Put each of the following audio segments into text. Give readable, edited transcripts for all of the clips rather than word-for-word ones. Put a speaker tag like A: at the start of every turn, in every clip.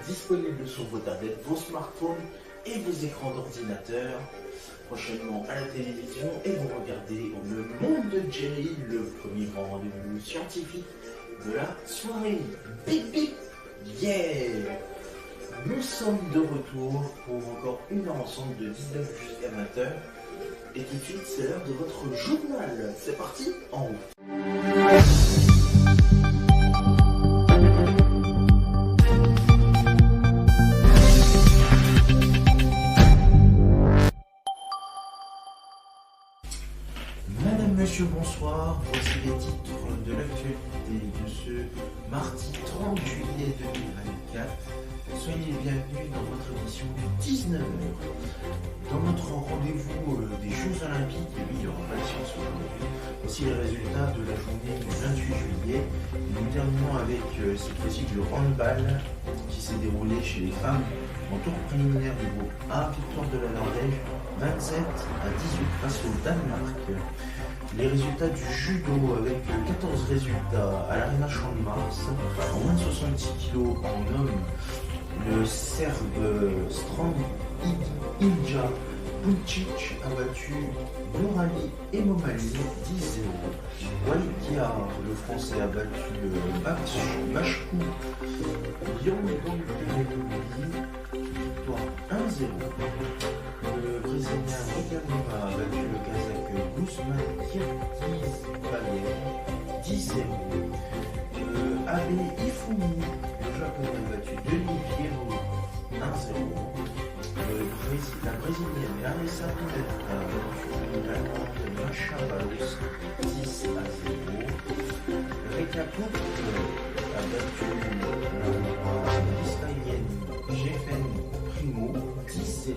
A: disponible sur vos tablettes, vos smartphones et vos écrans d'ordinateur. Prochainement à la télévision et vous regardez Le Monde de Jerry, le premier grand rendez-vous scientifique de la soirée. Bip bip, yeah! Nous sommes de retour pour encore une heure ensemble de 19 jusqu'à 20h. Et tout de suite, c'est l'heure de votre journal. C'est parti, en route. Madame, monsieur, bonsoir. Voici les titres de l'actualité de ce mardi 30 juillet 2024. Soyez les bienvenus dans votre émission 19h. Dans notre rendez-vous des Jeux Olympiques, et oui, il y aura pas de science aujourd'hui, voici les résultats de la journée du 28 juillet. Nous terminons avec cette fois-ci le handball qui s'est déroulé chez les femmes en tour préliminaire du groupe A, victoire de la Norvège 27-18 face au Danemark. Les résultats du judo avec 14 résultats à l'Arena Champ de Mars en moins de 66 kg en homme. Le Serbe Strand Ilja Puncic a battu Morali et Momali 10-0. Walikia, le Français, a battu Bashkou Yangangdeleli, victoire 1-0. Le Brésilien Regalima a battu le Kazakh Guzman Kirgizbayev 10-0. Abe Ifumi, le Japonais, a battu Denis Pierrot 1-0. La Brésilienne Larissa Pineda a battu l'Allemande Masha Balos 10-0. Reka Pouk a battu l'Israélienne Jeffen Primo 10-0.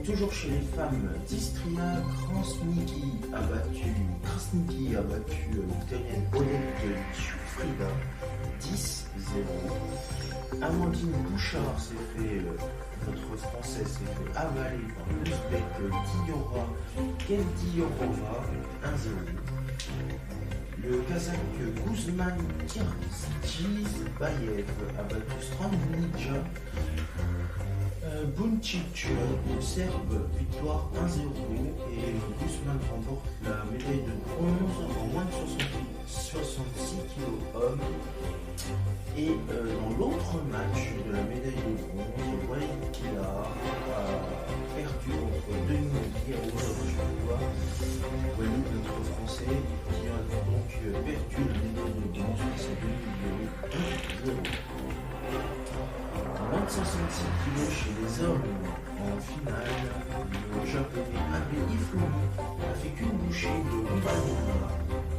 A: Toujours chez les femmes, Distria Krasniki a battu l'Italienne Paulette Frida 10-0. Amandine Bouchard notre française s'est fait avaler par l'Ouzbek Diora Keldiorova 1-0. Le Kazakh Guzman Kirgizbayev a battu Strandnija Buncic, le Serbe, victoire 1-0, et Guzman remporte la médaille de bronze en moins de 66 kg hommes. Et dans l'autre match de la médaille de bronze, Walikia a perdu contre Denis Pierrot, Walid, notre français, qui a donc perdu la médaille de bronze face à Denis Pierrot 1-0. Moins de 166 kg chez les hommes en finale, le japonais Abe Ifumi n'a fait qu'une bouchée de Rumbanina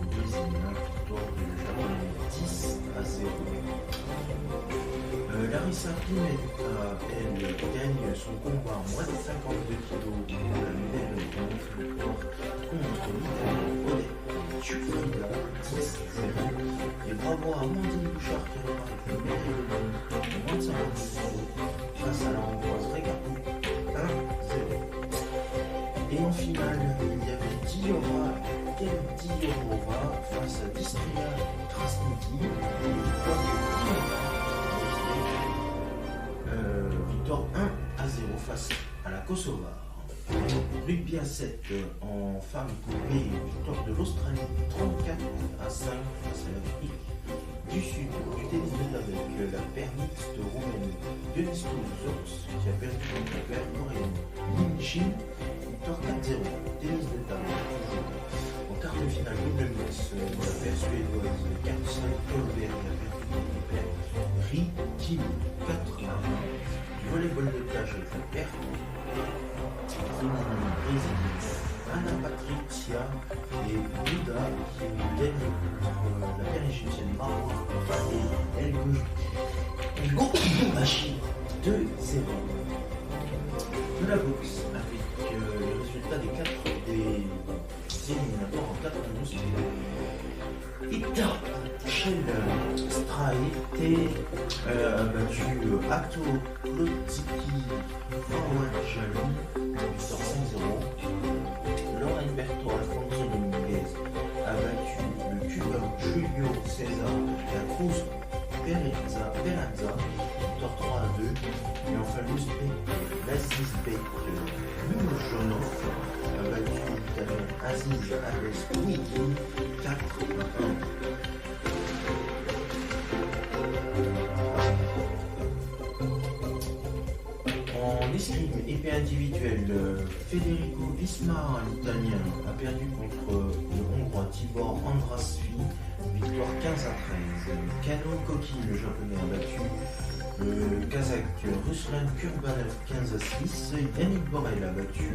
A: au Brésil, victoire du japonais 10-0. Larissa Pineda, elle, gagne son combat en moins de 52 kg pour la médaille de bronze, contre l'Italienne Odette Frida 10-0. Et bravo à Amandine Bouchard qui remporte la médaille de bronze en moins de 52 kg face à la Hongroise Reka Pouk 1-0. Et en finale, il y avait Diora Keldiorova face à Distria Krasniki, victoire 1-0 face à la Kosovar. Rugby à 7 en femmes coupées, victoire de l'Australie 34-5 face à l'Afrique du Sud. Du tennis de table avec la paire mixte roumaine Denis Zox qui a perdu contre la paire coréenne Lin Chin, victoire 4-0. Tennis de table toujours. En quart de finale, double mix, la paire suédoise Karlsson Kolberg a perdu contre la paire Ri Kim 4-1. Du volleyball de plage avec la paire féminine brésilienne Ana Patricia et Buda qui ont gagné contre la paire égyptienne Marwa et El Goumachi 2-0. De la boxe avec les résultats des éliminatoires en 4 minutes. Ita Shell Straete a battu Atto Klotziki Fawajali, victoire 5-0. Laura Alberto Alfonso Dominguez a battu le Cubain Julio César La Cruz Peranza, victoire 3-2. Et enfin l'Azizbek Nujonov a battu l'Italien Aziz Adescuiti 4-1. En escrime épée individuelle, Federico Visma, l'italien, a perdu contre le hongrois Tibor Andrasvi, victoire 15-13. Kano Koki, le japonais, a battu le kazakh Ruslan Kurbanov 15-6. Yannick Borel a battu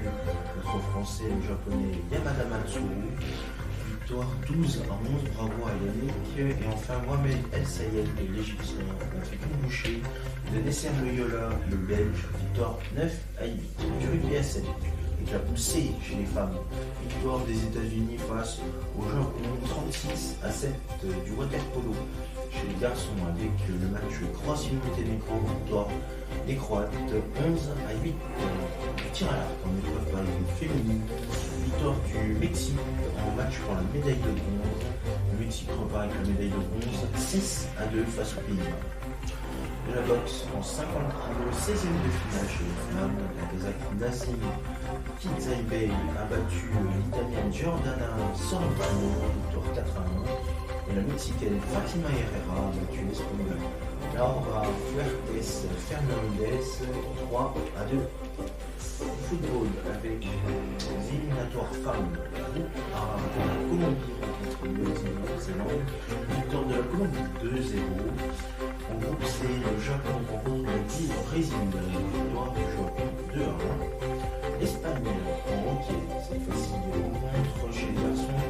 A: notre français, le japonais Yamada Matsuru, victoire 12-11. Bravo à Yannick. Et enfin Mohamed El Sayed, l'Égyptien, a fait une bouchée de Nesser Loyola, le belge, victoire 9-8. Du rugby à 7, avec la poussée chez les femmes, victoire des États-Unis face au Japon 36-7 du water-polo. Chez les garçons, avec le match Croatie-Monténégro, victoire des Croates 11-8. Du tir à l'arc en épreuve par l'équipe féminine, victoire du Mexique en match pour la médaille de bronze. Le Mexique repart avec la médaille de bronze 6-2 face aux Pays-Bas. De la boxe en 50 kg, 16e de finale chez les femmes, la Kazakh Nassim Kizzaibey a battu l'Italienne Giordana Sorrentino, victoire 4-1. Et la Mexicaine Fatima Herrera a battu l'Espagnole Laura Fuertes Fernandez 3-2. Football avec les éliminatoires femmes, groupe A de la Colombie contre le Nouvelle-Zélande, victoire de la Colombie 2-0. En groupe C, le Japon rencontre le Brésil, victoire du Japon 2-1. L'Espagne en hockey, cette fois-ci rencontre chez les garçons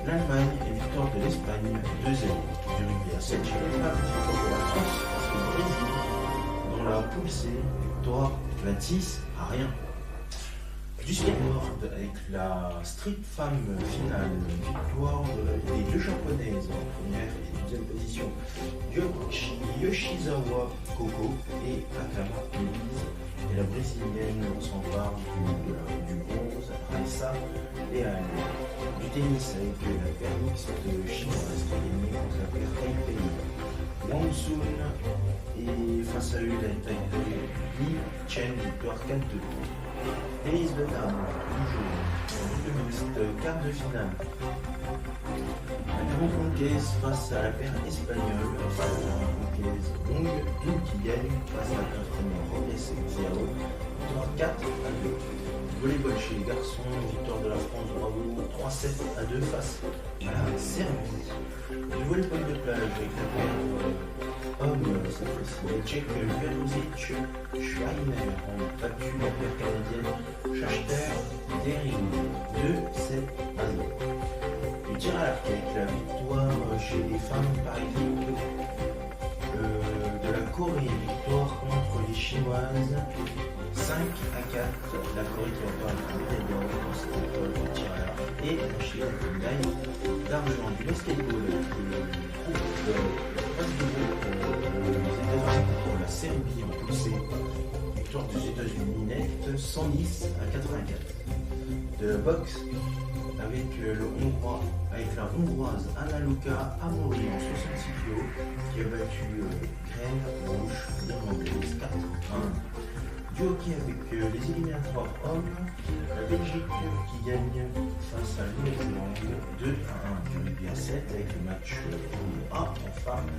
A: l'Allemagne et victoire de l'Espagne 2-0. Du rugby à 7 chez les femmes, victoire de la France face au Brésil. Dans la poule C, victoire 26-rien. Du skateboard avec la street femme finale, victoire des deux japonaises en première et deuxième position, Yoshizawa Koko et Akama Elise, et la brésilienne s'empare du bronze, Raissa Leal. Du tennis avec la paire mixte chinoise qui est gagnée contre la paire Taipei, Wang Sun, et face à eux la Taipei Li Chen, victoire 4-2. Tennis de table, toujours, en double mixte, quart de finale. La Francaise face à la paire espagnole, face à la Francaise Hong Du qui gagne face à la paire espagnole Robles Xiao, victoire 4-2. Volleyball chez les garçons, victoire de la France, bravo, 3-7-2 face à la Serbie. Du volleyball de plage avec la paire homme, cette fois-ci, les Tchèques Veruzic Schreiner ont battu la paire canadienne Schachter Dering 2-7-0. Du tir à l'arc avec la victoire chez les femmes par équipe de la Corée, victoire contre les Chinoises 5-4. La Corée qui va faire une médaille d'or dans cette épreuve de tir à l'arc, et la Chine avec une médaille d'argent. Du basketball avec le groupe des États-Unis contre la Serbie en poussée, victoire des États-Unis net 110-84. De la boxe avec la hongroise Anna Luca Amori en 66 kg qui a battu Graine Rouge irlandaise 4-1. Du hockey avec les éliminatoires hommes, la Belgique qui gagne face à la Nouvelle-Zélande 2-1. Du rugby à 7 avec le match A en femmes,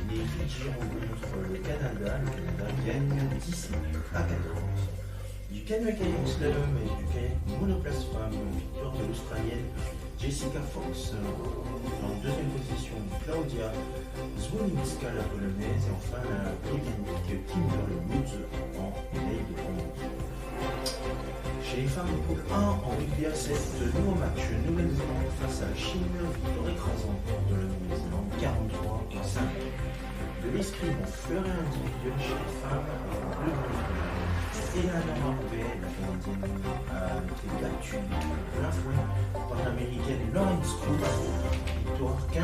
A: les Fidji rencontrent le Canada gagne 10-14. Du canoë-kayak slalom et du kayak monoplace femme, victoire de l'Australienne Jessica Fox. En deuxième position, Claudia Zwoninska, la polonaise, et enfin la britannique Kimberly Woods en médaille de bronze. Chez les femmes, poule 1 en rugby à 7, nouveau match Nouvelle-Zélande face à la Chine, victoire écrasante de la Nouvelle-Zélande 43-5. De l'escrime en fleuret individuel chez les femmes avec le bronze. Et la Norvège, la canadienne, a été battue plein fouet par l'américaine Lawrence Cruz, victoire 15-9.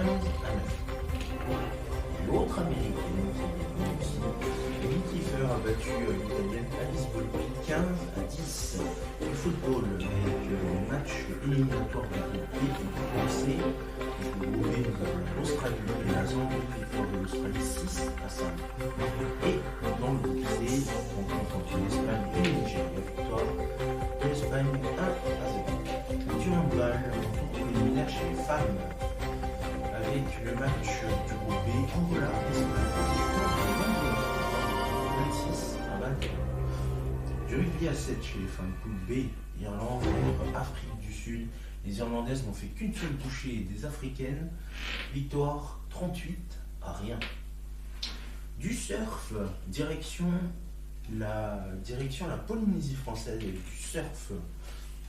A: L'autre américaine qui est aussi, Nicky Fer, a battu l'italienne Alice Volpi 15-10. Le football avec le match éliminatoire du groupe B et du groupe C, le groupe B nous l'Australie et la Zambie, victoire de l'Australie 6 à 5. Et dans le groupe C, on rencontre l'Espagne et le Nigeria, victoire de l'Espagne 1 à 0. Du handball, on tour préliminaire chez les femmes, avec le match du groupe B, Angola, Espagne, victoire de l'Angola, 26 à 21. Du rugby à 7 chez les femmes, groupe B, Irlande, Afrique du Sud. Les Irlandaises n'ont fait qu'une seule touchée des Africaines, victoire 38 à rien. Du surf, direction la Polynésie française, avec du surf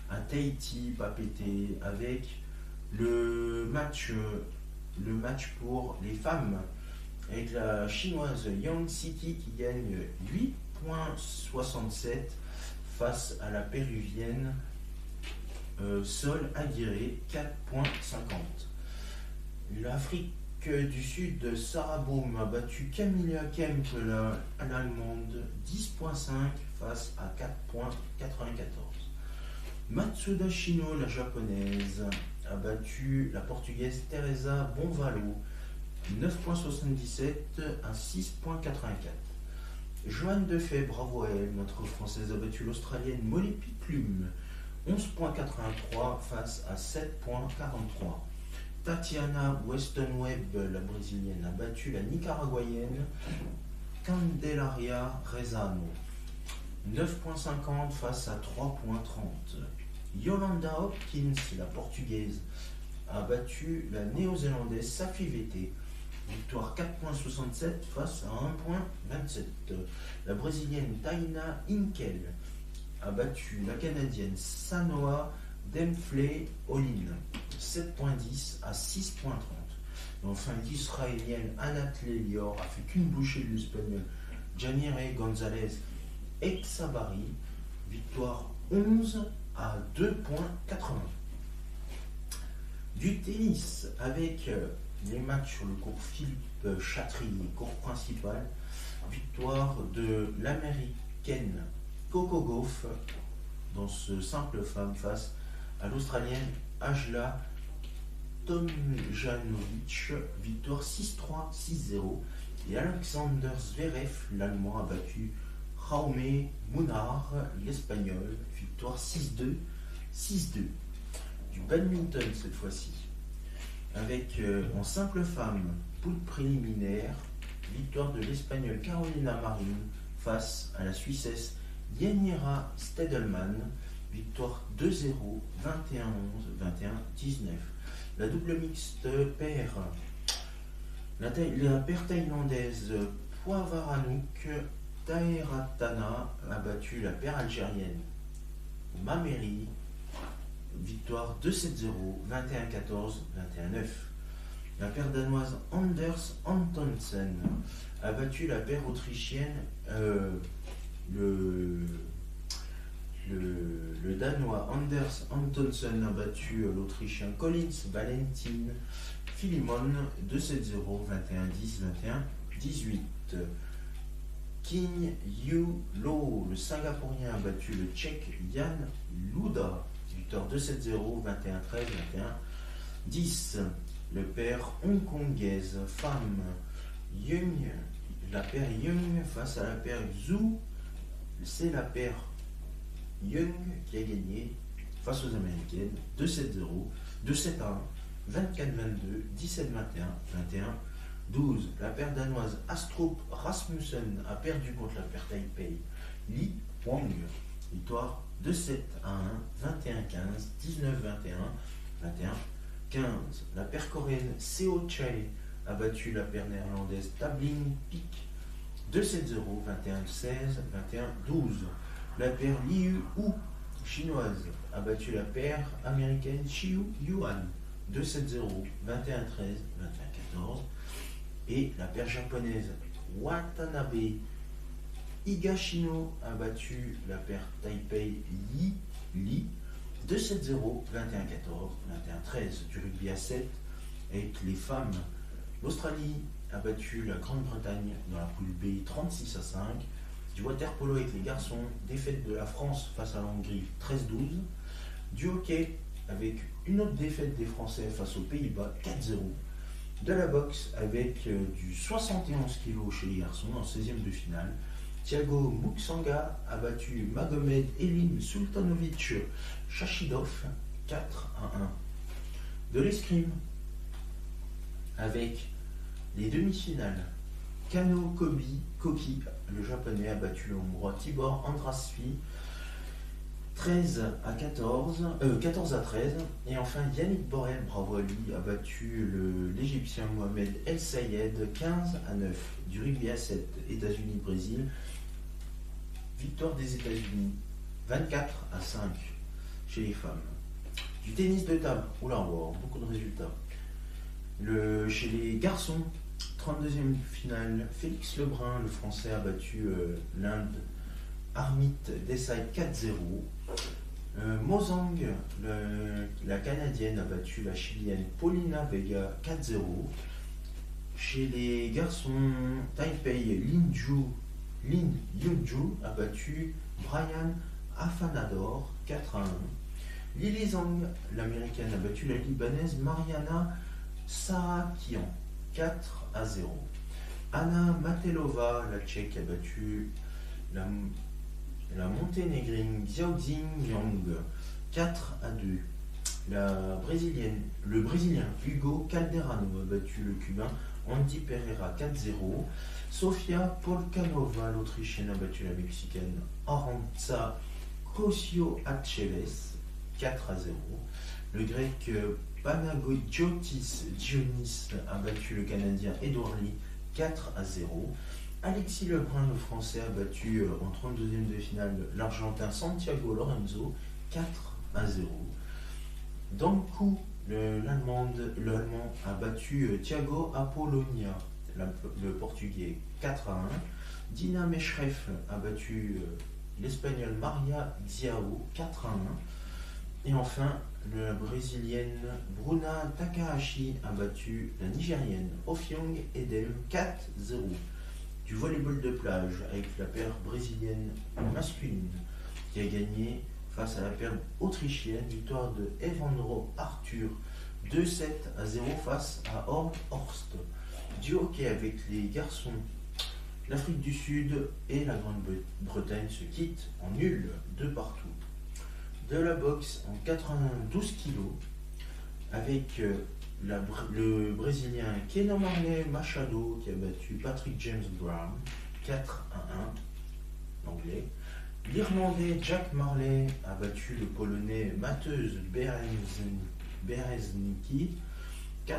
A: à Tahiti, Papeete, avec le match pour les femmes, avec la chinoise Yang City qui gagne 8,67 face à la péruvienne Sol Aguirre 4,50. L'Afrique du Sud, Sarah Boom a battu Camilla Kemp, l'Allemande, 10,5 face à 4,94. Matsuda Shino, la Japonaise, a battu la Portugaise Teresa Bonvallo, 9,77 à 6,84. Joanne Defay, bravo à elle, notre Française a battu l'Australienne Molly Picklum, 11,83 face à 7,43. Tatiana Weston-Webb, la Brésilienne, a battu la Nicaraguayenne Candelaria Rezano, 9,50 face à 3,30. Yolanda Hopkins, la Portugaise, a battu la Néo-Zélandaise Safi Vete, victoire 4,67 face à 1,27. La Brésilienne Taina Inkel a battu la Canadienne Sanoa Demflé Olin, 7,10 à 6,30. Enfin, l'Israélienne Anat Lelior a fait qu'une bouchée de l'Espagnol Janire González Exabari, victoire 11 à 2,80. Du tennis avec les matchs sur le cours Philippe Chatrier, cours principal, victoire de l'américaine Coco Gauff dans ce simple femme face à l'Australienne Ajla Tomjanovic, victoire 6-3, 6-0. Et Alexander Zverev, l'Allemand, a battu Jaume Munar, l'Espagnol, victoire 6-2, 6-2. Du badminton cette fois-ci, avec en simple femme, poule préliminaire, victoire de l'Espagnole Carolina Marin face à la Suissesse Yanira Stedelman, victoire 2-0, 21-11, 21-19. La double mixte paire, la paire thaïlandaise Poivaranouk Taeratana a battu la paire algérienne Mameri, victoire 2-7-0, 21-14, 21-9. La paire danoise Anders Antonsen a battu la paire autrichienne, le Danois Anders Antonsen a battu l'Autrichien Collins Valentin Philimon 2-7-0, 21-10, 21-18. King Yu Lo, le Singapourien, a battu le Tchèque Jan Luda, victoire 2-7-0, 21-13, 21-10. Le paire hongkongaise femme Young, la paire Young face à la paire Zhu, c'est la paire Young qui a gagné face aux Américaines 2-7-0, 2-7-1, 24-22, 17-21, 21-12. La paire danoise Astrup Rasmussen a perdu contre la paire Taipei Li Wang, victoire 2-7-1, 21-15, 19-21, 21-15. La paire coréenne Seo Chae a battu la paire néerlandaise Tabling Pik 2-7-0, 21-16, 21-12. La paire Liu Hu chinoise a battu la paire américaine Xiu Yuan 2-7-0, 21-13, 21-14. Et la paire japonaise Watanabe Higashino a battu la paire Taipei Li 2-7-0, 21-14, 21-13. Du rugby à 7 avec les femmes. L'Australie a battu la Grande-Bretagne dans la poule B 36-5. Du water-polo avec les garçons, défaite de la France face à la Hongrie 13-12. Du hockey avec une autre défaite des Français face aux Pays-Bas 4-0. De la boxe avec du 71 kg chez les garçons en 16e de finale. Thiago Muxanga a battu Magomed Elim Sultanovic Chachidov 4-1. De l'escrime avec les demi-finales. Kano Koki, le japonais, a battu le hongrois Tibor Andrasfi 14 à 13. Et enfin, Yannick Borel, bravo à lui, a battu l'Égyptien Mohamed El Sayed 15 à 9. Du rugby à 7, États-Unis-Brésil. Victoire des États-Unis 24 à 5 chez les femmes. Du tennis de table, oula, beaucoup de résultats. Chez les garçons, 32e finale, Félix Lebrun, le français, a battu l'Inde Harmit Desai 4-0. Mozang, la canadienne, a battu la chilienne Paulina Vega 4-0. Chez les garçons, Taipei Lin Yunju a battu Brian Afanador 4-1. Lili Zhang, l'américaine, a battu la libanaise Mariana Sarakian 4-0. Anna Matelova, la tchèque, a battu la monténégrine Xiaoxing Yang 4-2. Le brésilien Hugo Calderano a battu le cubain Andy Pereira 4-0. Sofia Polkanova, l'autrichienne, a battu la mexicaine Arantxa Kosio-Acheves 4-0. Le grec Panagoiotis Dionis a battu le canadien Edouard Lee 4-0. Alexis Lebrun, le français, a battu en 32e de finale l'argentin Santiago Lorenzo 4-0. Dankou, l'allemand, a battu Thiago Apollonia, le portugais 4-1. Dina Meschreff a battu l'espagnole Maria Xiao 4-1. Et enfin, la brésilienne Bruna Takahashi a battu la nigérienne Ofiong Edem 4-0. Du volleyball de plage avec la paire brésilienne masculine qui a gagné face à la paire autrichienne, victoire de Evandro Arthur 2-7 à 0 face à Horst. Du hockey avec les garçons, l'Afrique du Sud et la Grande-Bretagne se quittent en nul de partout. De la boxe en 92 kg avec le Brésilien Kenan Marley Machado qui a battu Patrick James Brown 4-1, l'anglais. L'Irlandais Jack Marley a battu le Polonais Mateusz Bereznicki 4-1.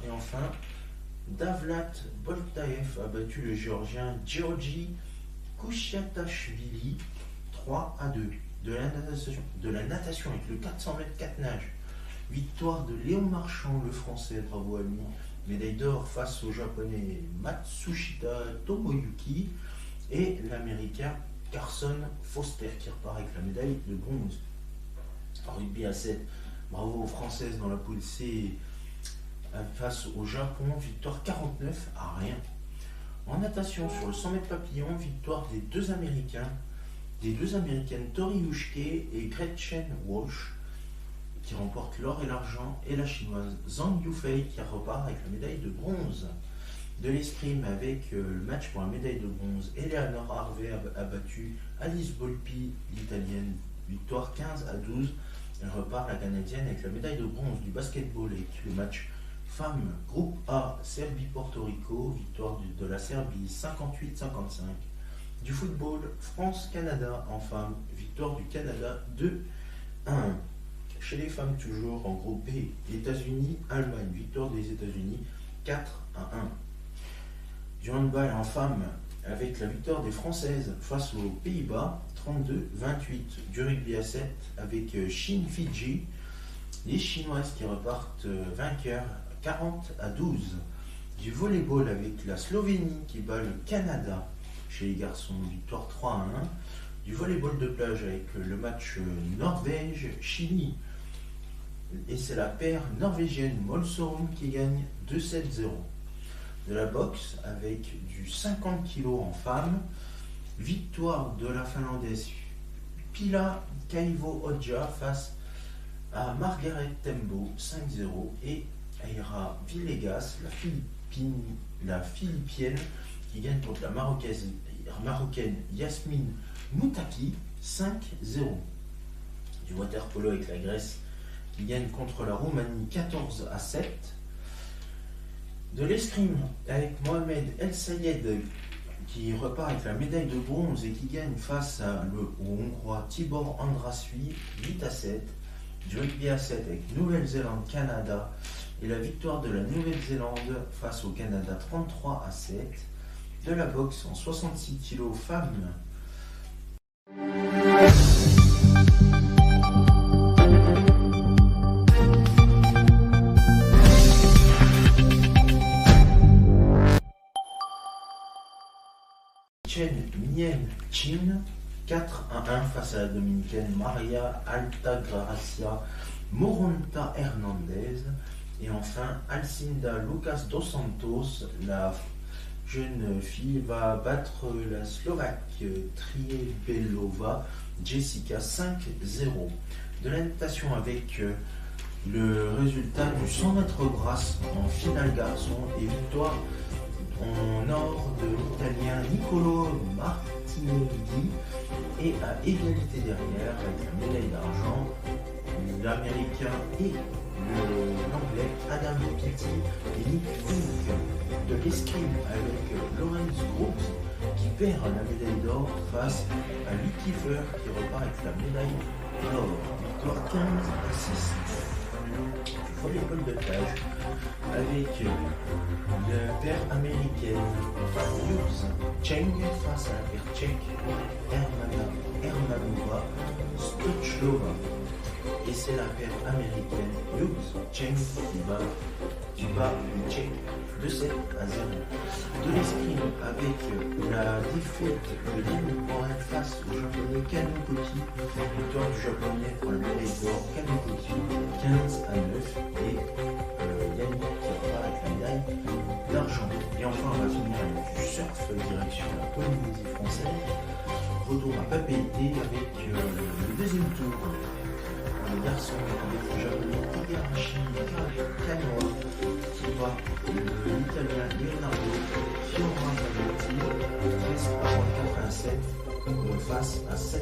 A: Et enfin, Davlat Boltaev a battu le Géorgien Georgi Kouchiatashvili 3-2. De la natation avec le 400 mètres 4 nages. Victoire de Léon Marchand, le français, bravo à lui. Médaille d'or face au japonais Matsushita Tomoyuki et l'américain Carson Foster qui repart avec la médaille de bronze. En rugby à 7, bravo aux Françaises dans la poule C face au Japon, victoire 49 à rien. En natation sur le 100 mètres papillon, victoire des deux Américaines Tori Yushke et Gretchen Walsh qui remportent l'or et l'argent, et la chinoise Zhang Yufei qui repart avec la médaille de bronze. De l'escrime avec le match pour la médaille de bronze, Eleanor Harvey a battu Alice Volpi, l'italienne, victoire 15-12. Elle repart, la canadienne, avec la médaille de bronze. Du basketball avec le match femmes groupe A, Serbie-Porto Rico, victoire de la Serbie 58-55. Du football, France-Canada en femmes, victoire du Canada 2-1. Chez les femmes toujours en groupe B, États-Unis-Allemagne, victoire des États-Unis 4-1. Du handball en femmes avec la victoire des Françaises face aux Pays-Bas 32-28. Du rugby à 7 avec Chine-Fidji, les Chinoises qui repartent vainqueurs 40-12. Du volleyball avec la Slovénie qui bat le Canada chez les garçons, victoire 3-1. Du volleyball de plage avec le match Norvège-Chili. Et c'est la paire norvégienne Molsorum qui gagne 2-7-0. De la boxe avec du 50 kg en femmes, victoire de la finlandaise Pila Kaivo-Hodja face à Margaret Tembo 5-0. Et il y aura Villegas, la Philippienne, qui gagne contre la Marocaine Yasmine Moutaki 5-0. Du water polo avec la Grèce qui gagne contre la Roumanie 14-7. De l'escrime avec Mohamed El Sayed qui repart avec la médaille de bronze et qui gagne face au Hongrois Tibor Andrasui 8-7. Du rugby à 7 avec Nouvelle-Zélande-Canada et la victoire de la Nouvelle-Zélande face au Canada 33-7. De la boxe en 66 kg femmes. Chen Mien Chin 4-1 face à la dominicaine Maria Altagracia Moronta Hernandez. Et enfin, Alcinda Lucas dos Santos, la jeune fille, va battre la Slovaque Triebelova Jessica 5-0. De la natation avec le résultat du 100 mètres brasse en finale garçon et victoire en or de l'Italien Niccolò Martinelli, et à égalité derrière avec la médaille d'argent l'Américain et l'Anglais Adam Peaty et Nick Fink. De l'escrime avec Lawrence Groves qui perd la médaille d'or face à Lee Kiefer qui repart avec la médaille d'or. Victoire 15-6. Du volleyball de plage avec le paire américaine Hughes Cheng face à la paire tchèque Hermanova Stochlova. Et c'est la paire américaine Hughes Cheng qui bat le tchèque de 7-0. De l'escrime avec la défaite de Lynn Morin face au japonais Kanokoti. Victoire du japonais pour la médaille d'or Kanokoti 15-9. Et Yannick qui repart avec la médaille d'argent. Et enfin on va finir avec du surf direction la Polynésie française. Retour à Papeete avec le deuxième tour. Les garçons avec le japonais Igarashi Kanoa qui bat l'italien Leonardo Fioravanti 13-87 face à 7.0.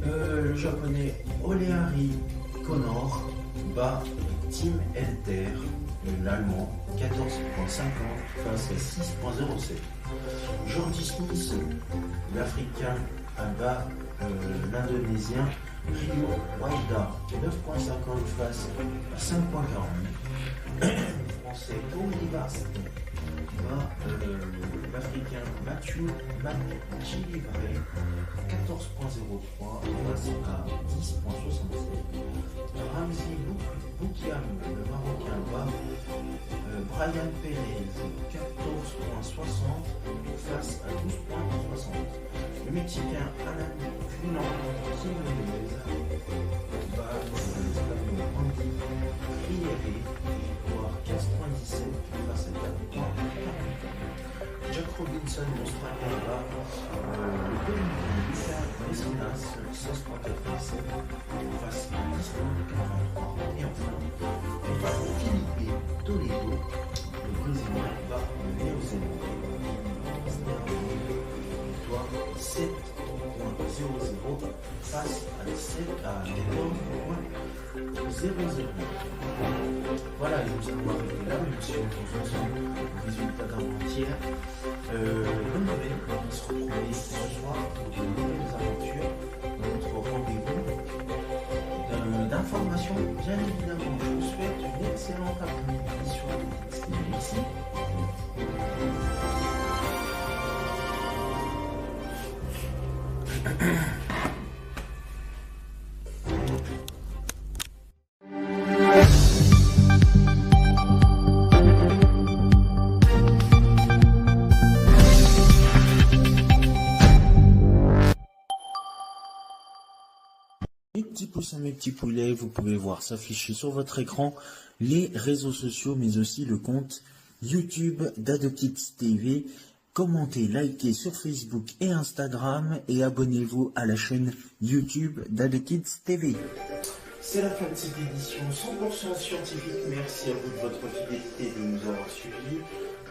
A: Le japonais Oleari Connor bat Tim Elter, l'allemand 14.50 face à 6.07. Jordi Smith, l'africain, bat l'indonésien Rio Waida 9.50 face à 5.40. Le français Paul Rivas bat l'africain Mathieu Makilibré 14.03 face à 10.67. Ramzi Boukiam, le marocain, bat Brian Perez 14.60 face à 12.60. Le mexicain Alan Funan Jiménez bat l'espagnol Andy Friere, voire 15.17 face à 4.40. Jack Robinson, l'Australien, bat le Bolivien Lucas Messinas 16.87 face à 10.83. Et enfin, Philippe Toledo, le Brésilien, bat le Néo-Zélandais. Victoire 7.00 face à 14.00. Voilà, nous allons arriver là, même si on pense au résultat d'avant-hier. Bonne nouvelle, on va se retrouver ce soir pour de nouvelles aventures, notre rendez-vous d'informations, bien évidemment. Je vous souhaite une excellente après-midi sur la Merci. Mes petits poussins, mes petits poulets, vous pouvez voir s'afficher sur votre écran les réseaux sociaux, mais aussi le compte YouTube d'AdoKids TV. Commentez, likez sur Facebook et Instagram et abonnez-vous à la chaîne YouTube d'AdoKids TV. C'est la fin de cette édition 100% scientifique. Merci à vous de votre fidélité de nous avoir suivis.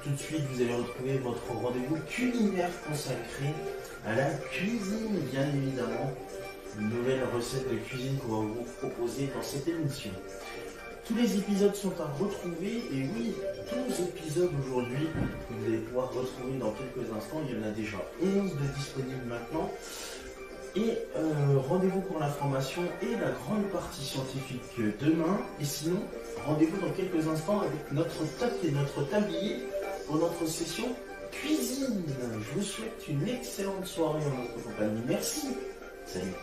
A: Tout de suite, vous allez retrouver votre rendez-vous culinaire consacré à la cuisine, bien évidemment. Une nouvelle recette de cuisine qu'on va vous proposer dans cette émission. Tous les épisodes sont à retrouver, et oui, tous les épisodes aujourd'hui, vous allez pouvoir retrouver dans quelques instants. Il y en a déjà 11 de disponibles maintenant. Et rendez-vous pour l'information et la grande partie scientifique demain. Et sinon, rendez-vous dans quelques instants avec notre top et notre tablier pour notre session cuisine. Je vous souhaite une excellente soirée en notre compagnie. Merci. Salut.